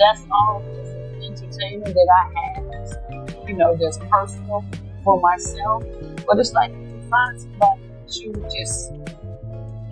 that's all this entertainment that I have, that's personal for myself. But it's like you find somebody that you just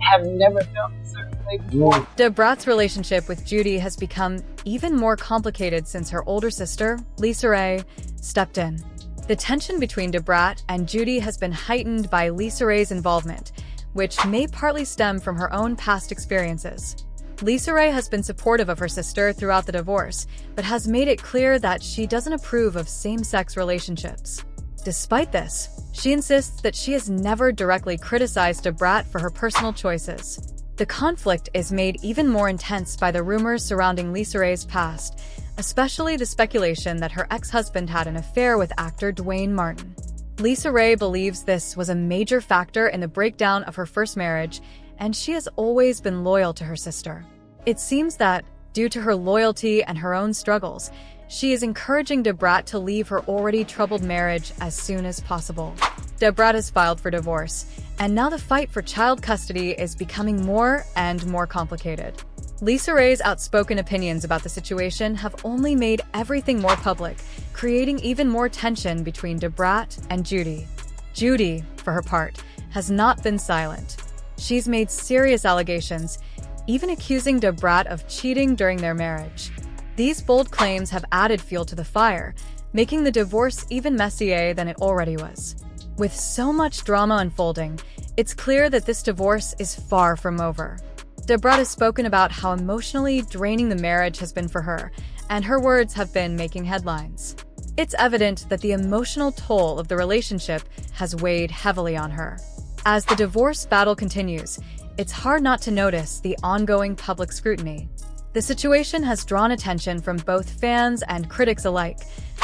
have never felt a certain way before. Debrat's relationship with Judy has become even more complicated since her older sister, Lisa Ray, stepped in. The tension between Debrat and Judy has been heightened by Lisa Ray's involvement, which may partly stem from her own past experiences. Lisa Ray has been supportive of her sister throughout the divorce, but has made it clear that she doesn't approve of same-sex relationships. Despite this, she insists that she has never directly criticized Debrat for her personal choices. The conflict is made even more intense by the rumors surrounding Lisa Ray's past, especially the speculation that her ex-husband had an affair with actor Dwayne Martin. Lisa Ray believes this was a major factor in the breakdown of her first marriage, and she has always been loyal to her sister. It seems that, due to her loyalty and her own struggles, she is encouraging Debrat to leave her already troubled marriage as soon as possible. Debrat has filed for divorce, and now the fight for child custody is becoming more and more complicated. Lisa Ray's outspoken opinions about the situation have only made everything more public, creating even more tension between Debrat and Judy. Judy, for her part, has not been silent. She's made serious allegations, even accusing Debrat of cheating during their marriage. These bold claims have added fuel to the fire, making the divorce even messier than it already was. With so much drama unfolding, it's clear that this divorce is far from over. Debrat has spoken about how emotionally draining the marriage has been for her, and her words have been making headlines. It's evident that the emotional toll of the relationship has weighed heavily on her. As the divorce battle continues, it's hard not to notice the ongoing public scrutiny. The situation has drawn attention from both fans and critics alike,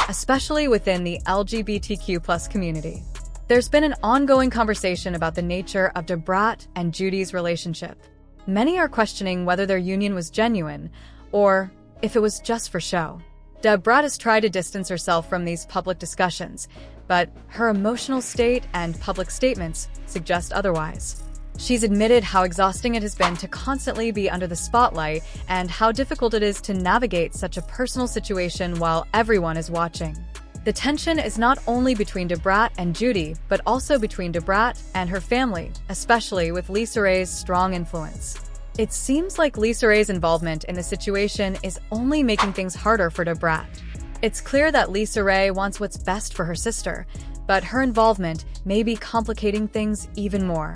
especially within the LGBTQ+ community. There's been an ongoing conversation about the nature of Debrat and Judy's relationship. Many are questioning whether their union was genuine, or if it was just for show. Debrat has tried to distance herself from these public discussions, but her emotional state and public statements suggest otherwise. She's admitted how exhausting it has been to constantly be under the spotlight and how difficult it is to navigate such a personal situation while everyone is watching. The tension is not only between Debrat and Judy, but also between Debrat and her family, especially with Lisa Ray's strong influence. It seems like Lisa Ray's involvement in the situation is only making things harder for Debrat. It's clear that Lisa Ray wants what's best for her sister, but her involvement may be complicating things even more.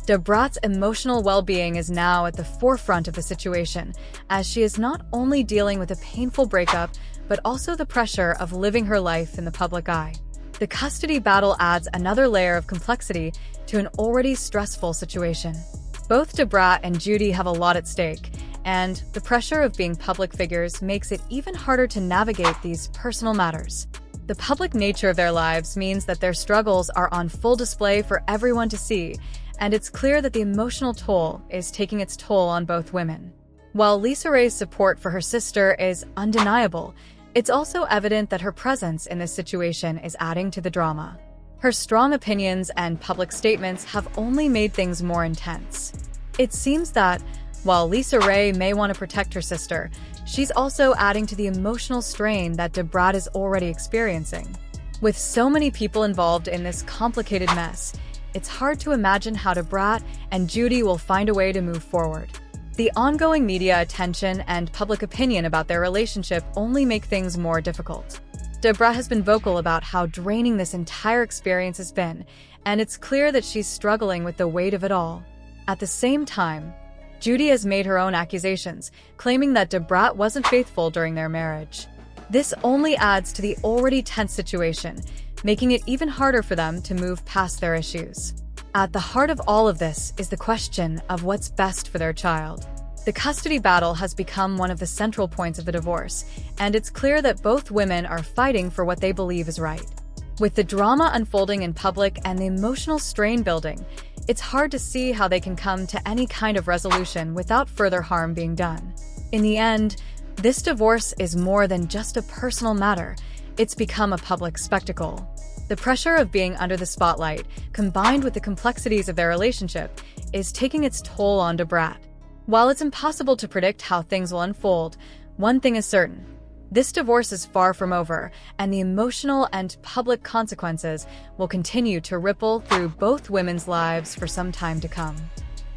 Debrat's emotional well-being is now at the forefront of the situation, as she is not only dealing with a painful breakup, but also the pressure of living her life in the public eye. The custody battle adds another layer of complexity to an already stressful situation. Both Debrat and Judy have a lot at stake, and the pressure of being public figures makes it even harder to navigate these personal matters. The public nature of their lives means that their struggles are on full display for everyone to see, and it's clear that the emotional toll is taking its toll on both women. While Lisa Ray's support for her sister is undeniable, it's also evident that her presence in this situation is adding to the drama. Her strong opinions and public statements have only made things more intense. It seems that, while Lisa Ray may want to protect her sister, she's also adding to the emotional strain that Debrat is already experiencing. With so many people involved in this complicated mess, it's hard to imagine how Debrat and Judy will find a way to move forward. The ongoing media attention and public opinion about their relationship only make things more difficult. Debrat has been vocal about how draining this entire experience has been, and it's clear that she's struggling with the weight of it all. At the same time, Judy has made her own accusations, claiming that Debrat wasn't faithful during their marriage. This only adds to the already tense situation, making it even harder for them to move past their issues. At the heart of all of this is the question of what's best for their child. The custody battle has become one of the central points of the divorce, and it's clear that both women are fighting for what they believe is right. With the drama unfolding in public and the emotional strain building, it's hard to see how they can come to any kind of resolution without further harm being done. In the end, this divorce is more than just a personal matter. It's become a public spectacle. The pressure of being under the spotlight, combined with the complexities of their relationship, is taking its toll on Debrat. While it's impossible to predict how things will unfold, one thing is certain: This divorce is far from over, and the emotional and public consequences will continue to ripple through both women's lives for some time to come.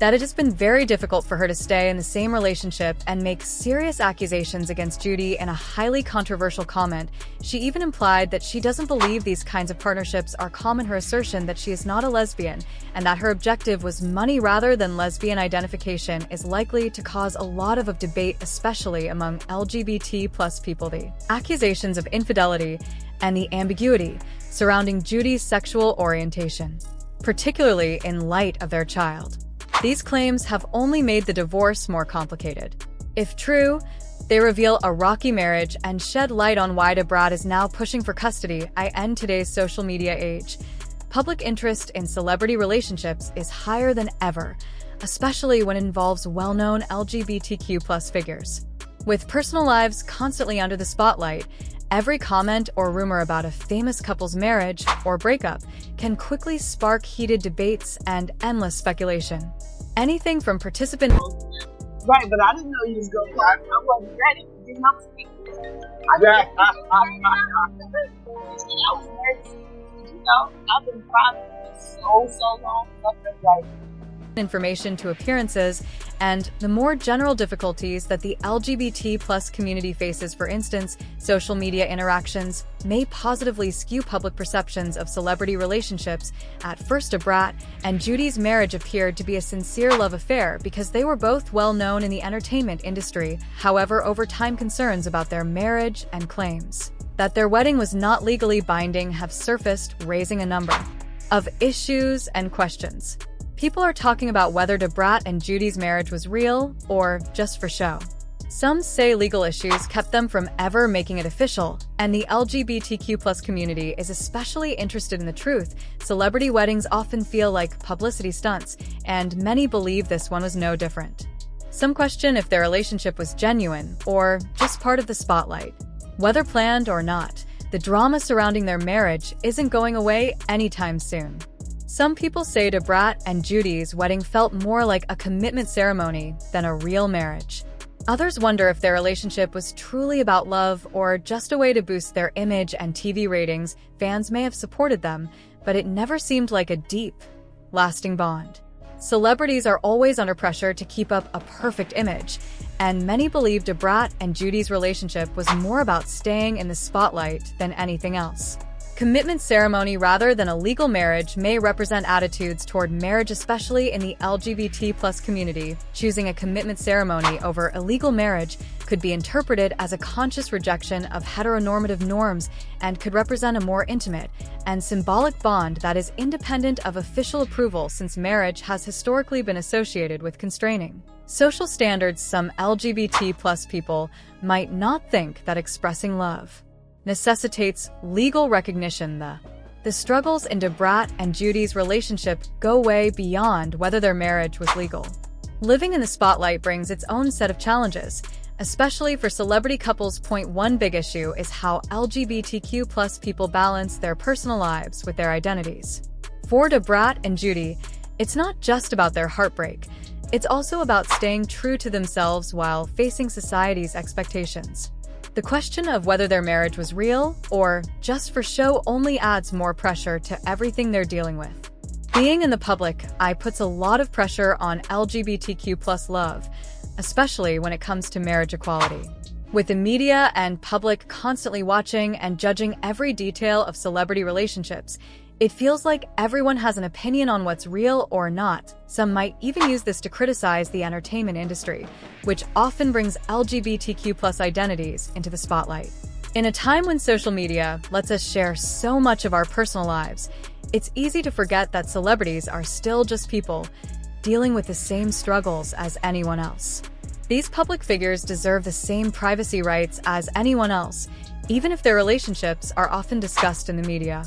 That it has been very difficult for her to stay in the same relationship and make serious accusations against Judy in a highly controversial comment. She even implied that she doesn't believe these kinds of partnerships are common. Her assertion that she is not a lesbian and that her objective was money rather than lesbian identification is likely to cause a lot of debate, especially among LGBT+ people. The accusations of infidelity and the ambiguity surrounding Judy's sexual orientation, particularly in light of their child. These claims have only made the divorce more complicated. If true, they reveal a rocky marriage and shed light on why Brad is now pushing for custody. In today's social media age, public interest in celebrity relationships is higher than ever, especially when it involves well-known LGBTQ+ figures. With personal lives constantly under the spotlight, every comment or rumor about a famous couple's marriage or breakup can quickly spark heated debates and endless speculation. Anything from participant... Right, but I didn't know you was going to. I wasn't ready. Didn't I speak? I was nervous. You know, I've been crying for so long. Something like information to appearances and the more general difficulties that the LGBT+ community faces. For instance, social media interactions may positively skew public perceptions of celebrity relationships. At first, Brad and Judy's marriage appeared to be a sincere love affair because they were both well known in the entertainment industry. However, over time, concerns about their marriage and claims that their wedding was not legally binding have surfaced, raising a number of issues and questions. People are talking about whether Brad and Judy's marriage was real or just for show. Some say legal issues kept them from ever making it official, and the LGBTQ+ community is especially interested in the truth. Celebrity weddings often feel like publicity stunts, and many believe this one was no different. Some question if their relationship was genuine or just part of the spotlight. Whether planned or not, the drama surrounding their marriage isn't going away anytime soon. Some people say Brad and Judy's wedding felt more like a commitment ceremony than a real marriage. Others wonder if their relationship was truly about love or just a way to boost their image and TV ratings. Fans may have supported them, but it never seemed like a deep, lasting bond. Celebrities are always under pressure to keep up a perfect image, and many believe Brad and Judy's relationship was more about staying in the spotlight than anything else. Commitment ceremony rather than a legal marriage may represent attitudes toward marriage, especially in the LGBT+ community. Choosing a commitment ceremony over a legal marriage could be interpreted as a conscious rejection of heteronormative norms and could represent a more intimate and symbolic bond that is independent of official approval, since marriage has historically been associated with constraining social standards. Some LGBT+ people might not think that expressing love necessitates legal recognition. The struggles in Brad and Judy's relationship go way beyond whether their marriage was legal. Living in the spotlight brings its own set of challenges, especially for celebrity couples. One big issue is how LGBTQ+ people balance their personal lives with their identities. For Brad and Judy, it's not just about their heartbreak. It's also about staying true to themselves while facing society's expectations. The question of whether their marriage was real or just for show only adds more pressure to everything they're dealing with. Being in the public eye puts a lot of pressure on LGBTQ+ love, especially when it comes to marriage equality. With the media and public constantly watching and judging every detail of celebrity relationships, it feels like everyone has an opinion on what's real or not. Some might even use this to criticize the entertainment industry, which often brings LGBTQ+ identities into the spotlight. In a time when social media lets us share so much of our personal lives, it's easy to forget that celebrities are still just people, dealing with the same struggles as anyone else. These public figures deserve the same privacy rights as anyone else, even if their relationships are often discussed in the media.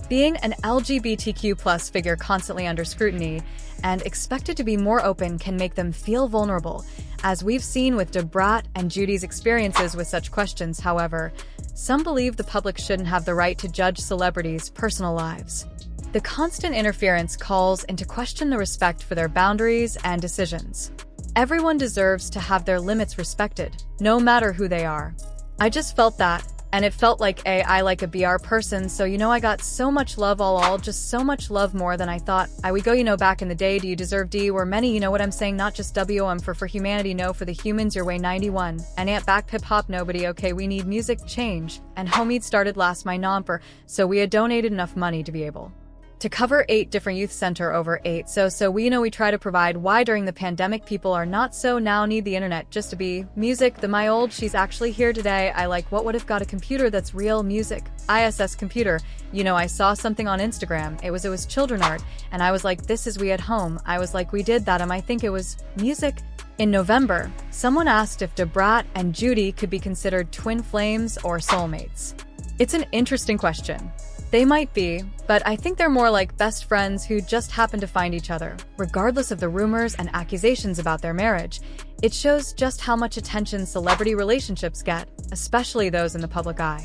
Being an LGBTQ+ figure constantly under scrutiny and expected to be more open can make them feel vulnerable, as we've seen with Brad and Judy's experiences with such questions. However, some believe the public shouldn't have the right to judge celebrities' personal lives. The constant interference calls into question the respect for their boundaries and decisions. Everyone deserves to have their limits respected, no matter who they are. I just felt that. And it felt like I like a BR person, so I got so much love all, just so much love more than I thought. We go, back in the day, do you deserve D? Were many, you know what I'm saying, not just WM for humanity, no, for the humans, your way 91. And Ant back hip hop, nobody, okay, we need music change. And homie started last my nomper, so we had donated enough money to be able to cover 8 different youth center over 8. So we try to provide why during the pandemic people are not so now need the internet just to be music. My old, she's actually here today. I like what would have got a computer that's real music. ISS computer. I saw something on Instagram. It was children art. And I was like, this is we at home. I was like, we did that. I think it was music. In November, someone asked if Debrat and Judy could be considered twin flames or soulmates. It's an interesting question. They might be, but I think they're more like best friends who just happen to find each other. Regardless of the rumors and accusations about their marriage, it shows just how much attention celebrity relationships get, especially those in the public eye.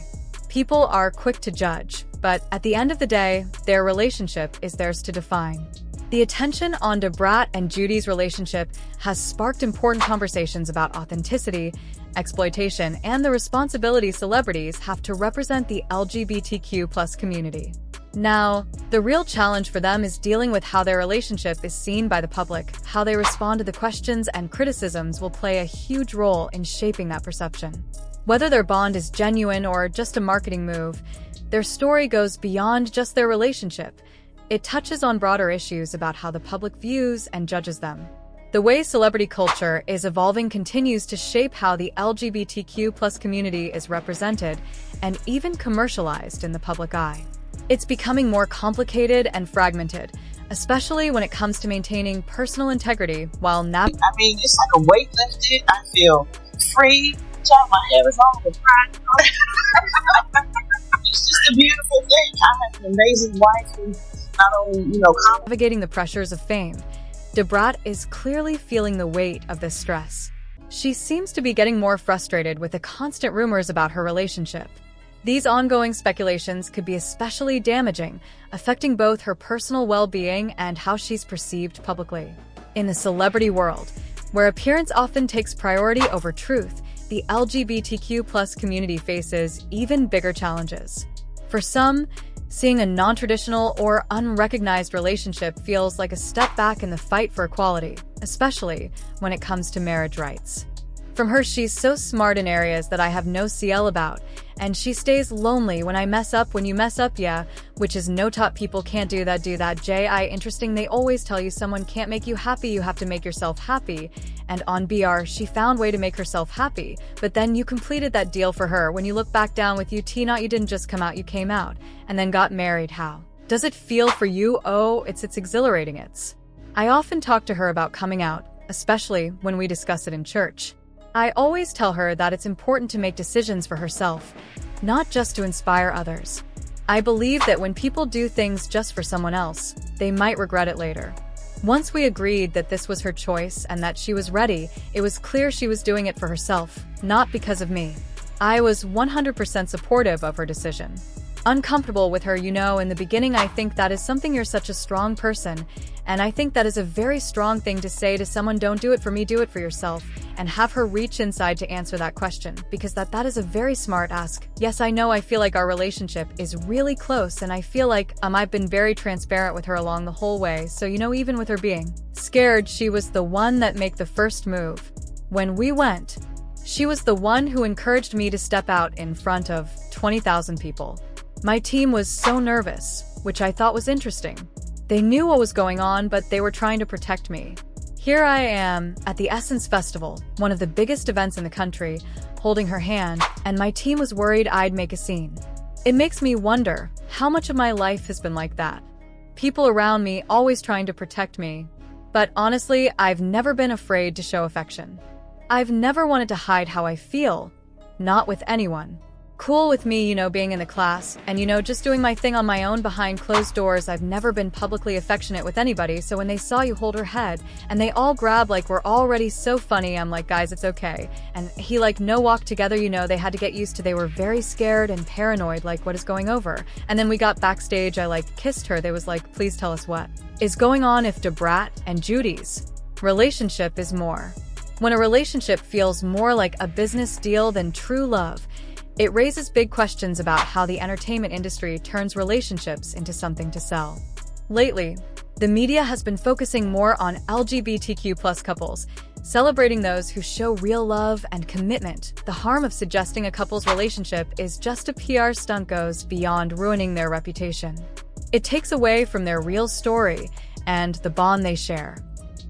People are quick to judge, but at the end of the day, their relationship is theirs to define. The attention on Debrat and Judy's relationship has sparked important conversations about authenticity, exploitation, and the responsibility celebrities have to represent the LGBTQ+ community. Now, the real challenge for them is dealing with how their relationship is seen by the public. How they respond to the questions and criticisms will play a huge role in shaping that perception. Whether their bond is genuine or just a marketing move, their story goes beyond just their relationship. It touches on broader issues about how the public views and judges them. The way celebrity culture is evolving continues to shape how the LGBTQ+ community is represented and even commercialized in the public eye. It's becoming more complicated and fragmented, especially when it comes to maintaining personal integrity while it's like a weight lifted. I feel free. My hair is on the front. It's just a beautiful thing. I have an amazing wife who not only, navigating the pressures of fame. Debrat is clearly feeling the weight of this stress. She seems to be getting more frustrated with the constant rumors about her relationship. These ongoing speculations could be especially damaging, affecting both her personal well-being and how she's perceived publicly. In the celebrity world, where appearance often takes priority over truth, the LGBTQ+ community faces even bigger challenges. For some, seeing a non-traditional or unrecognized relationship feels like a step back in the fight for equality, especially when it comes to marriage rights. From her, she's so smart in areas that I have no CL about, and she stays lonely when I mess up. When you mess up, yeah, which is no top people can't do that. Interesting, they always tell you someone can't make you happy, you have to make yourself happy. And on BR, she found way to make herself happy, but then you completed that deal for her. When you look back down with you, T-Not, you didn't just come out, you came out, and then got married. How does it feel for you? Oh, it's exhilarating. I often talk to her about coming out, especially when we discuss it in church. I always tell her that it's important to make decisions for herself, not just to inspire others. I believe that when people do things just for someone else, they might regret it later. Once we agreed that this was her choice and that she was ready, it was clear she was doing it for herself, not because of me. I was 100% supportive of her decision. Uncomfortable with her, in the beginning. I think that is something. You're such a strong person, and I think that is a very strong thing to say to someone. Don't do it for me, do it for yourself. And have her reach inside to answer that question, because that is a very smart ask. Yes, I know, I feel like our relationship is really close, and I feel like I've been very transparent with her along the whole way, so even with her being scared, she was the one that made the first move. When we went, she was the one who encouraged me to step out in front of 20,000 people. My team was so nervous, which I thought was interesting. They knew what was going on, but they were trying to protect me. Here I am at the Essence Festival, one of the biggest events in the country, holding her hand, and my team was worried I'd make a scene. It makes me wonder how much of my life has been like that. People around me always trying to protect me. But honestly, I've never been afraid to show affection. I've never wanted to hide how I feel, not with anyone. Cool with me, being in the class, and just doing my thing on my own behind closed doors. I've never been publicly affectionate with anybody, so when they saw you hold her head, and they all grab like we're already so funny, I'm like, guys, it's okay. And he no walk together, they had to get used to. They were very scared and paranoid, like what is going over. And then we got backstage, I kissed her. They was like, please tell us what is going on if Debrat and Judy's relationship is more When a relationship feels more like a business deal than true love, it raises big questions about how the entertainment industry turns relationships into something to sell. Lately, the media has been focusing more on LGBTQ+ couples, celebrating those who show real love and commitment. The harm of suggesting a couple's relationship is just a PR stunt goes beyond ruining their reputation. It takes away from their real story and the bond they share.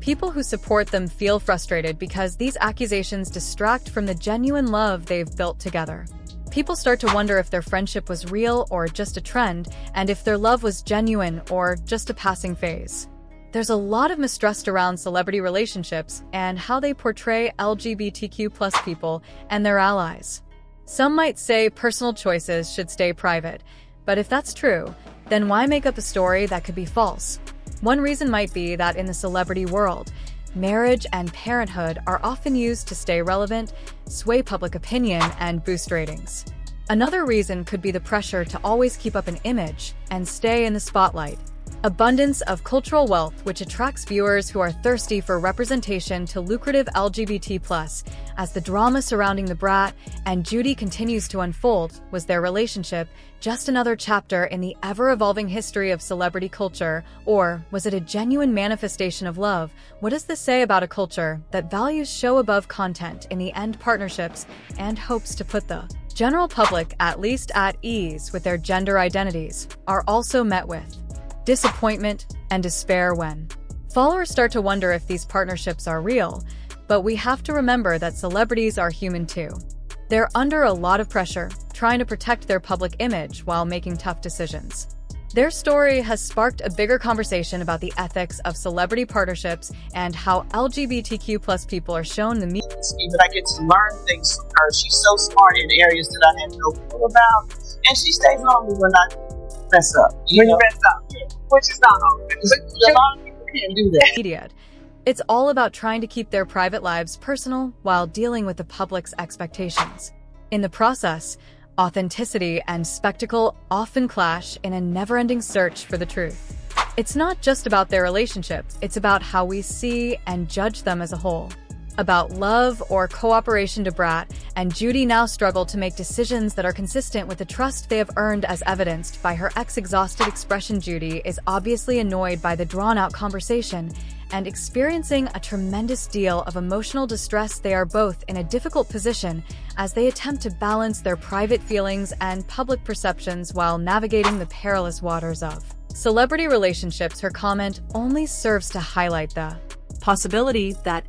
People who support them feel frustrated because these accusations distract from the genuine love they've built together. People start to wonder if their friendship was real or just a trend, and if their love was genuine or just a passing phase. There's a lot of mistrust around celebrity relationships and how they portray LGBTQ+ people and their allies. Some might say personal choices should stay private, but if that's true, then why make up a story that could be false? One reason might be that in the celebrity world, marriage and parenthood are often used to stay relevant, sway public opinion, and boost ratings. Another reason could be the pressure to always keep up an image and stay in the spotlight. Abundance of cultural wealth, which attracts viewers who are thirsty for representation to lucrative LGBT+. As the drama surrounding the Brat and Judy continues to unfold, was their relationship just another chapter in the ever-evolving history of celebrity culture, or was it a genuine manifestation of love? What does this say about a culture that values show above content in the end partnerships and hopes to put the general public at least at ease with their gender identities, are also met with disappointment and despair when followers start to wonder if these partnerships are real, but we have to remember that celebrities are human too. They're under a lot of pressure, trying to protect their public image while making tough decisions. Their story has sparked a bigger conversation about the ethics of celebrity partnerships and how LGBTQ+ people are shown the media. But I get to learn things from her. She's so smart in areas that I have no clue about, and she stays on me when I mess up. You mess up, yeah. Which is not always. A lot of people can't do that. It's all about trying to keep their private lives personal while dealing with the public's expectations. In the process, authenticity and spectacle often clash in a never-ending search for the truth. It's not just about their relationship, it's about how we see and judge them as a whole. About love or cooperation, Brat and Judy now struggle to make decisions that are consistent with the trust they have earned, as evidenced by her exhausted expression. Judy is obviously annoyed by the drawn-out conversation and experiencing a tremendous deal of emotional distress. They are both in a difficult position as they attempt to balance their private feelings and public perceptions while navigating the perilous waters of celebrity relationships. Her comment only serves to highlight the possibility that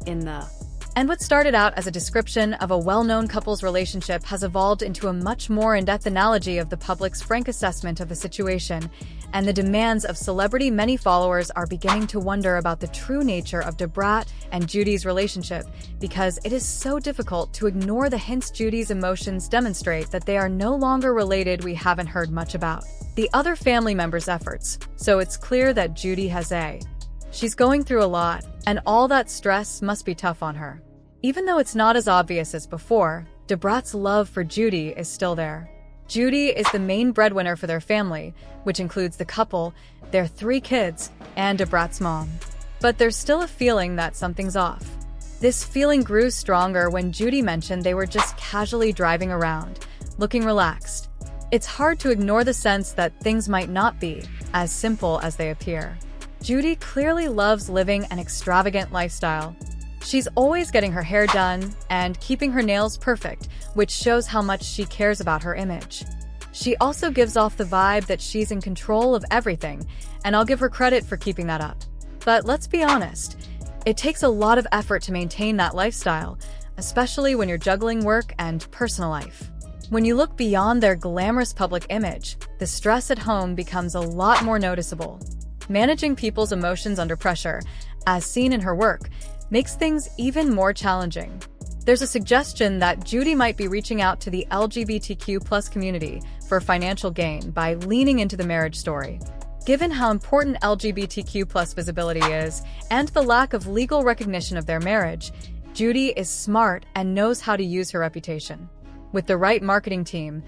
and what started out as a description of a well-known couple's relationship has evolved into a much more in-depth analogy of the public's frank assessment of the situation and the demands of celebrity. Many followers are beginning to wonder about the true nature of Brat and Judy's relationship because it is so difficult to ignore the hints Judy's emotions demonstrate that they are no longer related. We haven't heard much about the other family members' efforts, so it's clear that Judy she's going through a lot, and all that stress must be tough on her. Even though it's not as obvious as before, Brat's love for Judy is still there. Judy is the main breadwinner for their family, which includes the couple, their 3 kids, and Brat's mom. But there's still a feeling that something's off. This feeling grew stronger when Judy mentioned they were just casually driving around, looking relaxed. It's hard to ignore the sense that things might not be as simple as they appear. Judy clearly loves living an extravagant lifestyle. She's always getting her hair done and keeping her nails perfect, which shows how much she cares about her image. She also gives off the vibe that she's in control of everything, and I'll give her credit for keeping that up. But let's be honest, it takes a lot of effort to maintain that lifestyle, especially when you're juggling work and personal life. When you look beyond their glamorous public image, the stress at home becomes a lot more noticeable. Managing people's emotions under pressure, as seen in her work, makes things even more challenging. There's a suggestion that Judy might be reaching out to the LGBTQ+ community for financial gain by leaning into the marriage story. Given how important LGBTQ+ visibility is and the lack of legal recognition of their marriage, Judy is smart and knows how to use her reputation. With the right marketing team,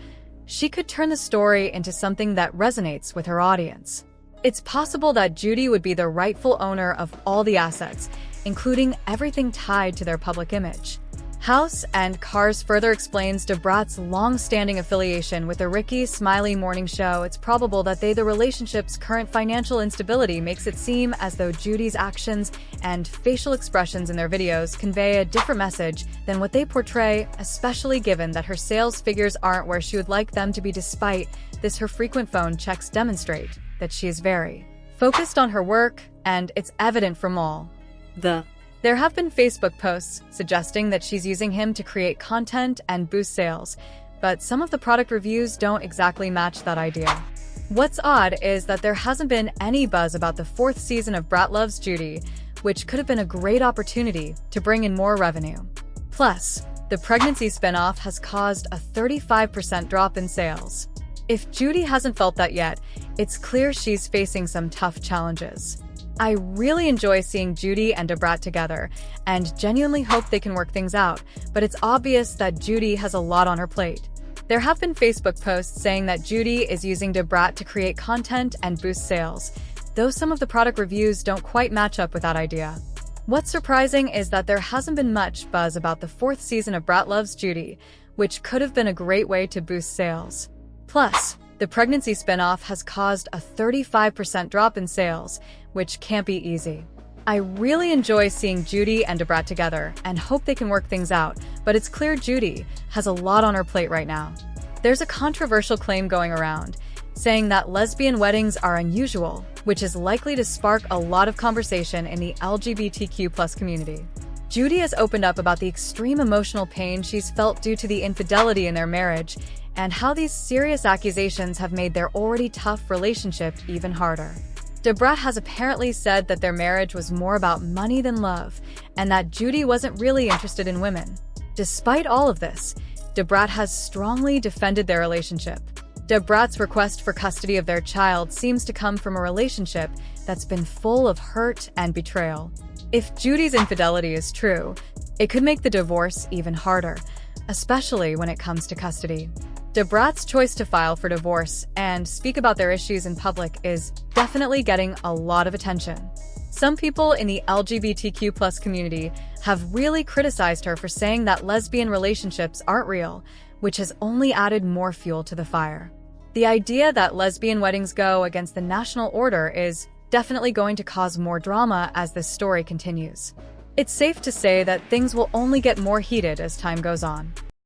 she could turn the story into something that resonates with her audience. It's possible that Judy would be the rightful owner of all the assets, including everything tied to their public image. House and Cars further explains Debrat's long-standing affiliation with the Ricky Smiley morning show. It's probable that the relationship's current financial instability makes it seem as though Judy's actions and facial expressions in their videos convey a different message than what they portray, especially given that her sales figures aren't where she would like them to be. Despite this, her frequent phone checks demonstrate that she is very focused on her work, and it's evident from all There have been Facebook posts suggesting that she's using him to create content and boost sales, but some of the product reviews don't exactly match that idea. What's odd is that there hasn't been any buzz about the 4th season of Brat Loves Judy, which could have been a great opportunity to bring in more revenue. Plus, the pregnancy spinoff has caused a 35% drop in sales. If Judy hasn't felt that yet, it's clear she's facing some tough challenges. I really enjoy seeing Judy and Debrat together, and genuinely hope they can work things out, but it's obvious that Judy has a lot on her plate. There have been Facebook posts saying that Judy is using Debrat to create content and boost sales, though some of the product reviews don't quite match up with that idea. What's surprising is that there hasn't been much buzz about the 4th season of Brat Loves Judy, which could have been a great way to boost sales. Plus, the pregnancy spinoff has caused a 35% drop in sales, which can't be easy. I really enjoy seeing Judy and Debrat together and hope they can work things out, but it's clear Judy has a lot on her plate right now. There's a controversial claim going around, saying that lesbian weddings are unusual, which is likely to spark a lot of conversation in the LGBTQ+ community. Judy has opened up about the extreme emotional pain she's felt due to the infidelity in their marriage, and how these serious accusations have made their already tough relationship even harder. Debrat has apparently said that their marriage was more about money than love, and that Judy wasn't really interested in women. Despite all of this, Debrat has strongly defended their relationship. Debrat's request for custody of their child seems to come from a relationship that's been full of hurt and betrayal. If Judy's infidelity is true, it could make the divorce even harder, especially when it comes to custody. Debrat's choice to file for divorce and speak about their issues in public is definitely getting a lot of attention. Some people in the LGBTQ+ community have really criticized her for saying that lesbian relationships aren't real, which has only added more fuel to the fire. The idea that lesbian weddings go against the national order is definitely going to cause more drama as this story continues. It's safe to say that things will only get more heated as time goes on.